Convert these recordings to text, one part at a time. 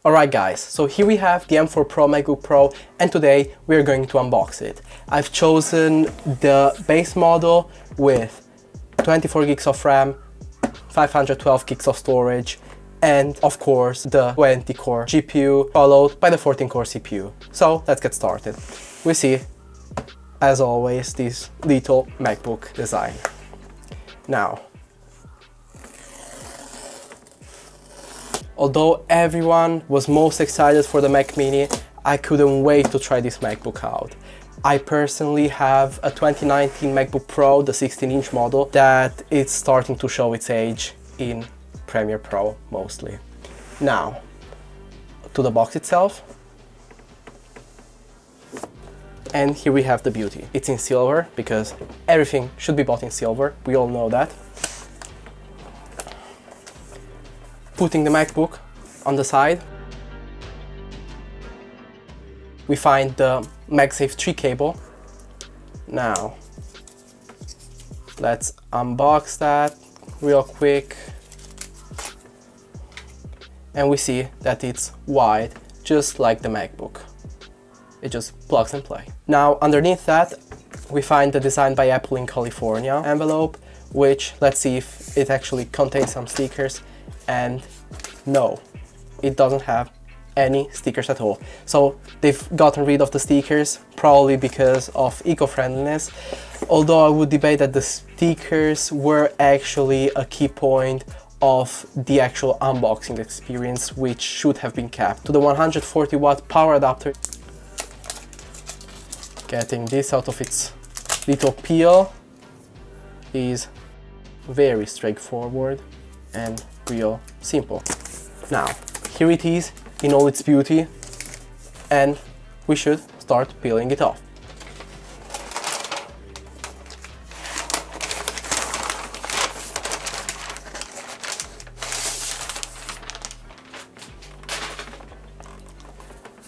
Alright guys, so here we have the M4 Pro MacBook Pro and today we are going to unbox it. I've chosen the base model with 24 gigs of RAM, 512 gigs of storage, and of course the 20-core GPU followed by the 14-core CPU. So let's get started. We see, as always, this little MacBook design. Now, although everyone was most excited for the Mac Mini, I couldn't wait to try this MacBook out. I personally have a 2019 MacBook Pro, the 16-inch model, that is starting to show its age in Premiere Pro mostly. Now, to the box itself. And here we have the beauty. It's in silver because everything should be bought in silver. We all know that. Putting the MacBook on the side, we find the MagSafe 3 cable. Now, let's unbox that real quick. And we see that it's wide, just like the MacBook. It just plugs and play. Now, underneath that, we find the Designed by Apple in California envelope, which, let's see if it actually contains some stickers. And no, it doesn't have any stickers at all. So they've gotten rid of the stickers, probably because of eco-friendliness. Although I would debate that the stickers were actually a key point of the actual unboxing experience, which should have been kept. To the 140 watt power adapter, getting this out of its little peel is very straightforward and real simple. Now, here it is in all its beauty, and we should start peeling it off.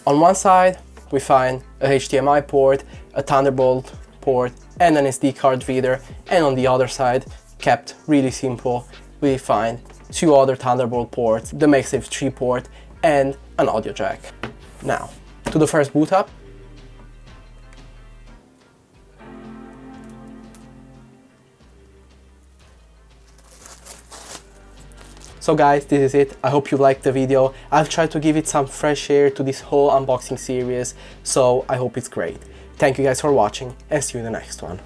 On one side, we find a HDMI port, a Thunderbolt port, and an SD card reader, and on the other side, kept really simple, we find two other Thunderbolt ports, the MagSafe 3 port, and an audio jack. Now, to the first boot up. So guys, this is it. I hope you liked the video. I've tried to give it some fresh air to this whole unboxing series, so I hope it's great. Thank you guys for watching and see you in the next one.